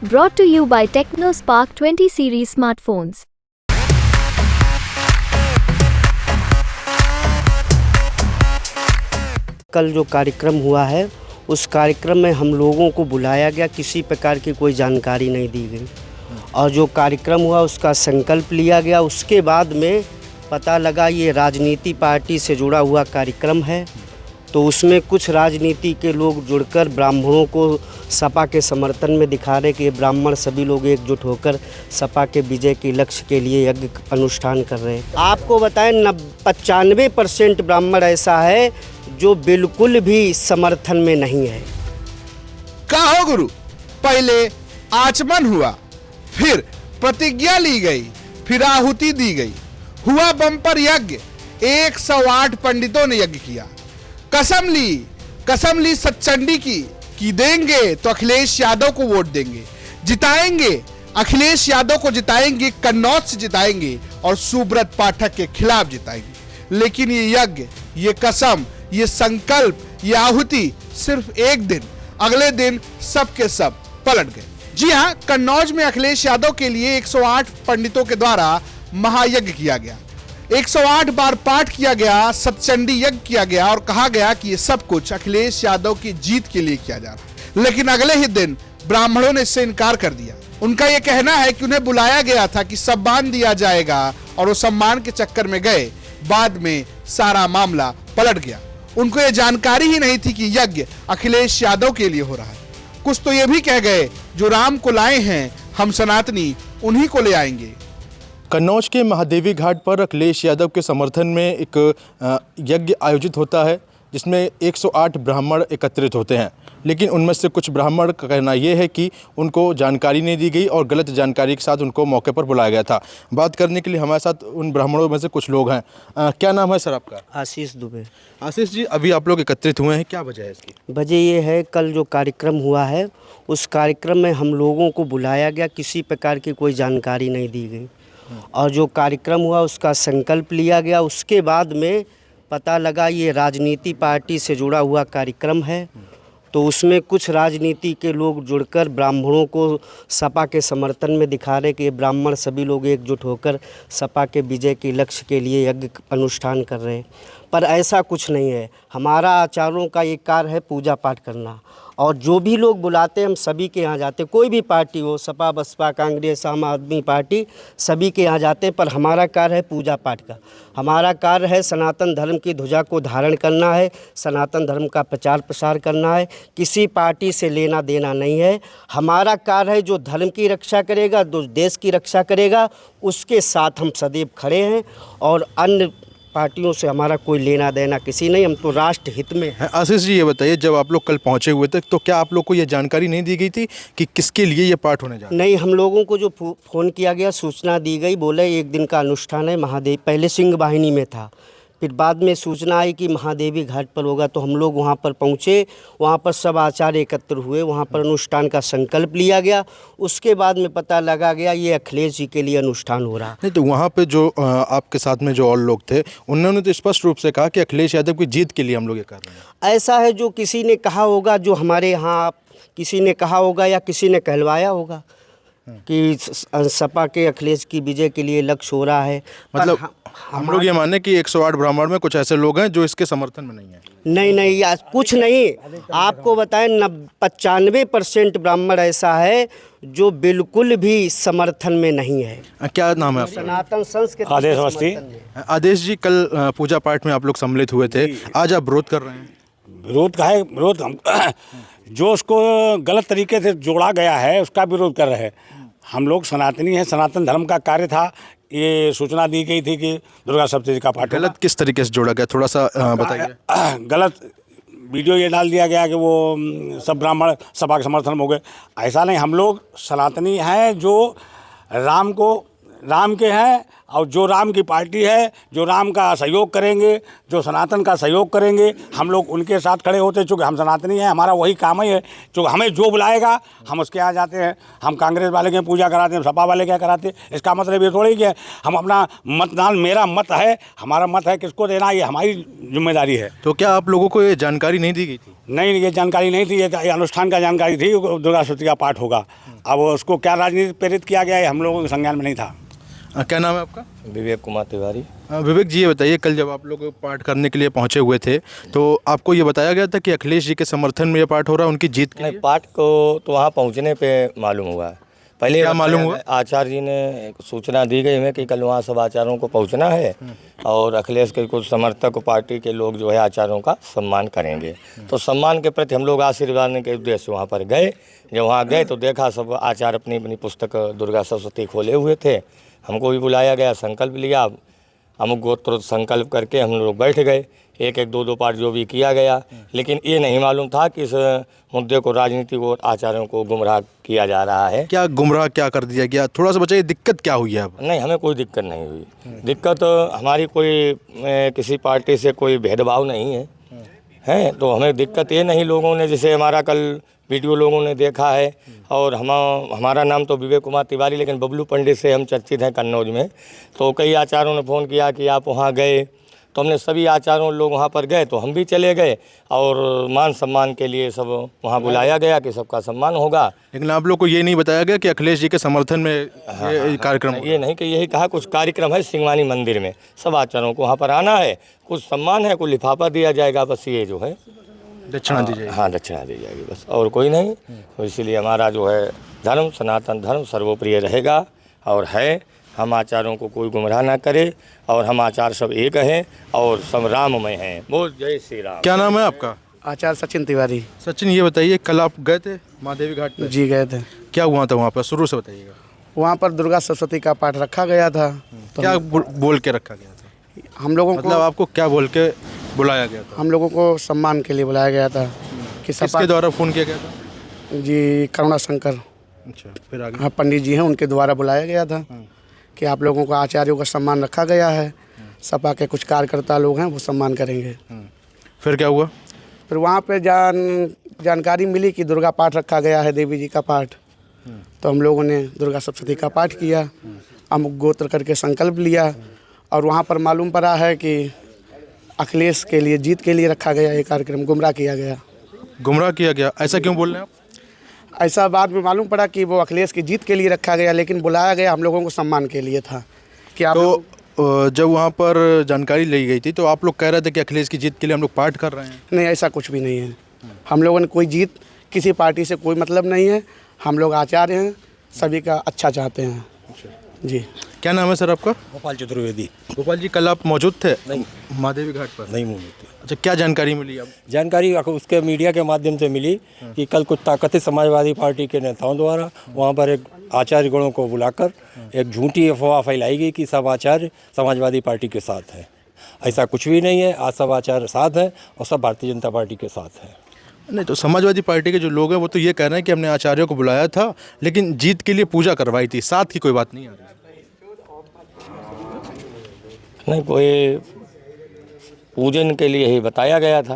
Brought to you by TechnoSpark 20 series smartphones. कल जो कार्यक्रम हुआ है उस कार्यक्रम में हम लोगों को बुलाया गया, किसी प्रकार की कोई जानकारी नहीं दी गई और जो कार्यक्रम हुआ उसका संकल्प लिया गया। उसके बाद में पता लगा ये राजनीति पार्टी से जुड़ा हुआ कार्यक्रम है, तो उसमें कुछ राजनीति के लोग जुड़कर ब्राह्मणों को सपा के समर्थन में दिखा रहे कि ये ब्राह्मण सभी लोग एकजुट होकर सपा के विजय के लक्ष्य के लिए यज्ञ अनुष्ठान कर रहे हैं। आपको बताएं 95% ब्राह्मण ऐसा है जो बिल्कुल भी समर्थन में नहीं है। का हो गुरु, पहले आचमन हुआ, फिर प्रतिज्ञा ली गई, फिर आहुति दी गई, हुआ बम्पर यज्ञ। 108 पंडितों ने यज्ञ किया, कसम ली सतचंडी की कि देंगे तो अखिलेश यादव को वोट देंगे, जिताएंगे अखिलेश यादव को, जिताएंगे कन्नौज से जिताएंगे और सुब्रत पाठक के खिलाफ जिताएंगे। लेकिन ये यज्ञ, ये कसम, ये संकल्प, ये आहुति सिर्फ एक दिन, अगले दिन सब के सब पलट गए। जी हां, कन्नौज में अखिलेश यादव के लिए 108 पंडितों के द्वारा महायज्ञ किया गया, 108 बार पाठ किया गया, सतचंडी यज्ञ किया गया और कहा गया कि ये सब कुछ अखिलेश यादव की जीत के लिए किया जा रहा है। लेकिन अगले ही दिन ब्राह्मणों ने इससे इनकार कर दिया। उनका यह कहना है कि उन्हें बुलाया गया था कि सम्मान दिया जाएगा और वो सम्मान के चक्कर में गए, बाद में सारा मामला पलट गया। उनको ये जानकारी ही नहीं थी कि यज्ञ अखिलेश यादव के लिए हो रहा है। कुछ तो ये भी कह गए, जो राम को लाए हैं हम सनातनी उन्हीं को ले आएंगे। कन्नौज के महादेवी घाट पर अखिलेश यादव के समर्थन में एक यज्ञ आयोजित होता है, जिसमें 108 ब्राह्मण एकत्रित होते हैं। लेकिन उनमें से कुछ ब्राह्मण का कहना यह है कि उनको जानकारी नहीं दी गई और गलत जानकारी के साथ उनको मौके पर बुलाया गया था। बात करने के लिए हमारे साथ उन ब्राह्मणों में से कुछ लोग हैं। क्या नाम है सर आपका? आशीष दुबे। आशीष जी, अभी आप लोग एकत्रित हुए हैं, क्या वजह है इसकी? वजह ये है, कल जो कार्यक्रम हुआ है उस कार्यक्रम में हम लोगों को बुलाया गया, किसी प्रकार की कोई जानकारी नहीं दी गई और जो कार्यक्रम हुआ उसका संकल्प लिया गया। उसके बाद में पता लगा ये राजनीति पार्टी से जुड़ा हुआ कार्यक्रम है, तो उसमें कुछ राजनीति के लोग जुड़कर ब्राह्मणों को सपा के समर्थन में दिखा रहे कि ये ब्राह्मण सभी लोग एकजुट होकर सपा के विजय के लक्ष्य के लिए यज्ञ अनुष्ठान कर रहे हैं। पर ऐसा कुछ नहीं है। हमारा आचार्यों का एक कार्य है पूजा पाठ करना, और जो भी लोग बुलाते हैं हम सभी के यहाँ जाते हैं, कोई भी पार्टी हो, सपा बसपा कांग्रेस आम आदमी पार्टी, सभी के यहाँ जाते हैं। पर हमारा कार्य है पूजा पाठ का, हमारा कार्य है सनातन धर्म की ध्वजा को धारण करना है, सनातन धर्म का प्रचार प्रसार करना है, किसी पार्टी से लेना देना नहीं है। हमारा कार्य है जो धर्म की रक्षा करेगा, जो देश की रक्षा करेगा, उसके साथ हम सदैव खड़े हैं और अन्य पार्टियों से हमारा कोई लेना देना किसी नहीं, हम तो राष्ट्र हित में हैं। आशीष जी, ये बताइए, जब आप लोग कल पहुंचे हुए थे तो क्या आप लोग को ये जानकारी नहीं दी गई थी कि किसके लिए ये पाठ होने जा रहा है? नहीं, हम लोगों को जो फ़ोन किया गया, सूचना दी गई, बोले एक दिन का अनुष्ठान है महादेव, पहले सिंह वाहिनी में था, फिर बाद में सूचना आई कि महादेवी घाट पर होगा, तो हम लोग वहाँ पर पहुँचे। वहाँ पर सब आचार्य एकत्र हुए, वहाँ पर अनुष्ठान का संकल्प लिया गया। उसके बाद में पता लगा गया ये अखिलेश जी के लिए अनुष्ठान हो रहा। नहीं, तो वहाँ पे जो आपके साथ में जो और लोग थे उन्होंने तो स्पष्ट रूप से कहा कि अखिलेश यादव की जीत के लिए हम लोग ये कर रहे हैं। ऐसा है, जो किसी ने कहा होगा, जो हमारे यहाँ किसी ने कहा होगा या किसी ने कहलवाया होगा कि सपा के अखिलेश की विजय के लिए लक्ष्य हो रहा है। मतलब हम लोग ये माने कि 108 ब्राह्मण में कुछ ऐसे लोग हैं जो इसके समर्थन में नहीं है? नहीं, या कुछ नहीं। आपको बताएं 95% ब्राह्मण ऐसा है जो बिल्कुल भी समर्थन में नहीं है। क्या नाम है आपका? सनातन संस्कृति। आदेश अवस्थी। आदेश जी, कल पूजा पाठ में आप लोग सम्मिलित हुए थे, आज आप विरोध कर रहे हैं? विरोध का है, विरोध हम जो उसको गलत तरीके से जोड़ा गया है उसका विरोध कर रहे हैं। हम लोग सनातनी हैं, सनातन धर्म का कार्य था। ये सूचना दी गई थी कि दुर्गा सप्तशती का पाठ। गलत किस तरीके से जोड़ा गया, थोड़ा सा बताइए। गलत वीडियो ये डाल दिया गया कि वो सब ब्राह्मण सपा के समर्थन में हो गए। ऐसा नहीं, हम लोग सनातनी हैं जो राम के हैं, और जो राम की पार्टी है, जो राम का सहयोग करेंगे, जो सनातन का सहयोग करेंगे, हम लोग उनके साथ खड़े होते। चूँकि हम सनातनी हैं, हमारा वही काम ही है, जो हमें जो बुलाएगा हम उसके यहाँ जाते हैं। हम कांग्रेस वाले के पूजा कराते हैं, सपा वाले क्या कराते हैं, इसका मतलब ये थोड़ी कि हम अपना मतदान, मेरा मत है, हमारा मत है, किसको देना ये हमारी जिम्मेदारी है। तो क्या आप लोगों को ये जानकारी नहीं दी गई थी? नहीं, ये जानकारी नहीं थी, ये अनुष्ठान का जानकारी थी, दुर्गा सप्तशती का पाठ होगा। अब उसको क्या राजनीति प्रेरित किया गया है हम लोगों के संज्ञान में नहीं था। क्या नाम है आपका? विवेक कुमार तिवारी। विवेक जी, ये बताइए, कल जब आप लोग पाठ करने के लिए पहुंचे हुए थे तो आपको ये बताया गया था कि अखिलेश जी के समर्थन में ये पाठ हो रहा है, उनकी जीत के नहीं, लिए? पाठ को तो वहाँ पहुँचने पे मालूम हुआ। पहले क्या मालूम हुआ? आचार्य जी ने सूचना दी गई हमें कि कल वहाँ सब आचार्यों को पहुँचना है और अखिलेश के कुछ समर्थक पार्टी के लोग जो है आचार्यों का सम्मान करेंगे। तो सम्मान के प्रति हम लोग आशीर्वाद के उद्देश्य से वहाँ पर गए। जब वहाँ गए तो देखा सब आचार्य अपनी अपनी पुस्तक दुर्गा सप्तशती खोले हुए थे। हमको भी बुलाया गया, संकल्प लिया, अमुक गोत्र संकल्प करके हम लोग बैठ गए। एक एक दो पाठ जो भी किया गया, लेकिन ये नहीं मालूम था कि इस मुद्दे को राजनीतिक और आचार्यों को गुमराह किया जा रहा है। क्या गुमराह क्या कर दिया गया? थोड़ा सा बताइए, दिक्कत क्या हुई है अब? नहीं, हमें कोई दिक्कत नहीं हुई। दिक्कत हमारी कोई किसी पार्टी से कोई भेदभाव नहीं है तो हमें दिक्कत ये नहीं। लोगों ने जैसे हमारा कल वीडियो लोगों ने देखा है और हमारा नाम तो विवेक कुमार तिवारी, लेकिन बबलू पंडित से हम चर्चित हैं कन्नौज में। तो कई आचार्यों ने फ़ोन किया कि आप वहाँ गए, तो हमने सभी आचार्यों लोग वहाँ पर गए तो हम भी चले गए और मान सम्मान के लिए सब वहाँ बुलाया गया कि सबका सम्मान होगा। लेकिन आप लोग को ये नहीं बताया गया कि अखिलेश जी के समर्थन में ये कार्यक्रम ये नहीं कि यही कहा कुछ कार्यक्रम है सिंगवानी मंदिर में, सब आचार्यों को वहाँ पर आना है, कुछ सम्मान है, कुछ लिफाफा दिया जाएगा, बस ये जो है दक्षिणा दी जाएगी? हाँ, दक्षिणा दी जाएगी बस, और कोई नहीं। तो इसीलिए हमारा जो है धर्म, सनातन धर्म सर्वप्रिय रहेगा और है। हम आचार्यों को कोई गुमराह ना करे और हम आचार्य सब एक हैं और सब राममय हैं। बोल जय श्री राम। क्या नाम है आपका? आचार्य सचिन तिवारी। सचिन, ये बताइए, कल आप गए थे महादेवी घाट पे? जी गए थे। क्या हुआ था वहाँ पर, शुरू से बताइएगा। वहाँ पर दुर्गा सप्तशती का पाठ रखा गया था। तो क्या बोल के रखा गया था? हम लोगों को, मतलब आपको क्या बोल के बुलाया गया था? हम लोगों को सम्मान के लिए बुलाया गया था कि किसके द्वारा फ़ोन किया गया था? जी करुणा शंकर, अच्छा, फिर आगे? हाँ, पंडित जी हैं, उनके द्वारा बुलाया गया था कि आप लोगों को आचार्यों का सम्मान रखा गया है। सपा के कुछ कार्यकर्ता लोग हैं, वो सम्मान करेंगे। फिर क्या हुआ? फिर वहाँ पे जानकारी मिली कि दुर्गा पाठ रखा गया है, देवी जी का पाठ। तो हम लोगों ने दुर्गा सप्तशती का पाठ किया, अमुक गोत्र करके संकल्प लिया और वहाँ पर मालूम पड़ा है कि अखिलेश के लिए, जीत के लिए रखा गया ये कार्यक्रम, गुमराह किया गया। गुमराह किया गया? ऐसा क्यों बोल रहे हैं आप? ऐसा बाद में मालूम पड़ा कि वो अखिलेश की जीत के लिए रखा गया, लेकिन बुलाया गया हम लोगों को सम्मान के लिए था कि आप तो जब वहाँ पर जानकारी ली गई थी तो आप लोग कह रहे थे कि अखिलेश की जीत के लिए हम लोग पाठ कर रहे हैं। नहीं, ऐसा कुछ भी नहीं है। हम लोगों ने कोई जीत, किसी पार्टी से कोई मतलब नहीं है। हम लोग आचार्य हैं, सभी का अच्छा चाहते हैं। जी। क्या नाम है सर आपका? गोपाल चतुर्वेदी। गोपाल जी, कल आप मौजूद थे नहीं, महादेवी घाट पर? नहीं मौजूद थे। अच्छा, क्या जानकारी मिली अब? जानकारी उसके मीडिया के माध्यम से मिली कि कल कुछ ताकत समाजवादी पार्टी के नेताओं द्वारा वहाँ पर एक आचार्य गणों को बुलाकर एक झूठी अफवाह फैलाई गई कि सब आचार्य समाजवादी पार्टी के साथ हैं। ऐसा कुछ भी नहीं है। आज सब आचार्य साथ हैं और सब भारतीय जनता पार्टी के साथ हैं। नहीं, तो समाजवादी पार्टी के जो लोग हैं वो तो ये कह रहे हैं कि हमने आचार्यों को बुलाया था लेकिन जीत के लिए पूजा करवाई थी, साथ की कोई बात नहीं आ रही। नहीं, कोई पूजन के लिए ही बताया गया था।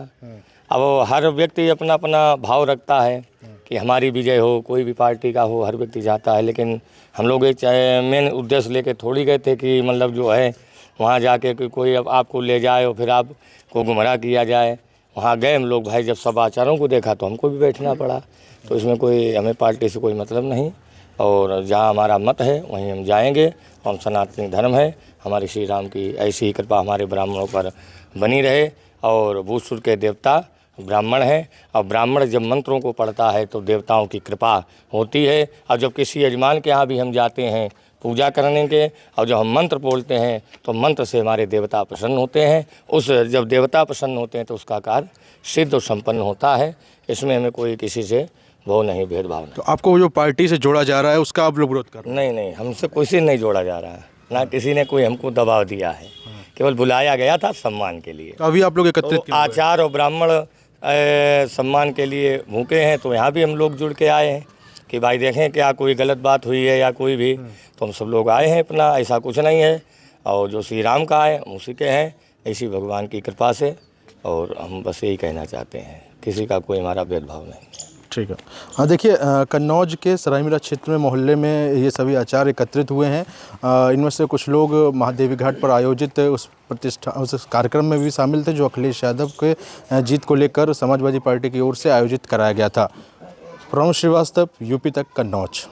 अब हर व्यक्ति अपना अपना भाव रखता है कि हमारी विजय हो, कोई भी पार्टी का हो, हर व्यक्ति चाहता है। लेकिन हम लोग एक मेन उद्देश्य लेके थोड़ी गए थे कि मतलब जो है वहाँ जाके कोई अब आपको ले जाए और फिर आपको गुमराह किया जाए। वहाँ गए हम लोग, भाई जब सब आचार्यों को देखा तो हमको भी बैठना पड़ा। तो इसमें कोई हमें पार्टी से कोई मतलब नहीं और जहाँ हमारा मत है वहीं हम जाएंगे। हम सनातनी धर्म है, हमारे श्री राम की ऐसी ही कृपा हमारे ब्राह्मणों पर बनी रहे। और भूसुर के देवता ब्राह्मण हैं और ब्राह्मण जब मंत्रों को पढ़ता है तो देवताओं की कृपा होती है। और जब किसी यजमान के यहाँ भी हम जाते हैं पूजा करने के और जब हम मंत्र बोलते हैं तो मंत्र से हमारे देवता प्रसन्न होते हैं। उस जब देवता प्रसन्न होते हैं तो उसका कार्य सिद्ध और संपन्न होता है। इसमें हमें कोई किसी से वो नहीं, भेदभाव नहीं। तो आपको जो पार्टी से जोड़ा जा रहा है उसका आप लोग विरोध कर रहे हैं? नहीं, हमसे किसी से नहीं जोड़ा जा रहा है, ना किसी ने कोई हमको दबाव दिया है। केवल बुलाया गया था सम्मान के लिए। तो अभी आप लोग एकत्रित तो आचार्य और ब्राह्मण सम्मान के लिए भूखे हैं तो यहाँ भी हम लोग जुड़ के आए हैं कि भाई देखें क्या कोई गलत बात हुई है या कोई भी, तो हम सब लोग आए हैं अपना, ऐसा कुछ नहीं है। और जो श्री राम का है उसी के हैं, इसी भगवान की कृपा से। और हम बस यही कहना चाहते हैं, किसी का कोई हमारा भेदभाव नहीं। ठीक है। हाँ, देखिए, कन्नौज के सरायमीरा क्षेत्र में मोहल्ले में ये सभी आचार्य एकत्रित हुए हैं। इनमें से कुछ लोग महादेवी घाट पर आयोजित उस कार्यक्रम में भी शामिल थे जो अखिलेश यादव के जीत को लेकर समाजवादी पार्टी की ओर से आयोजित कराया गया था। प्रणव श्रीवास्तव, यूपी तक, कन्नौज।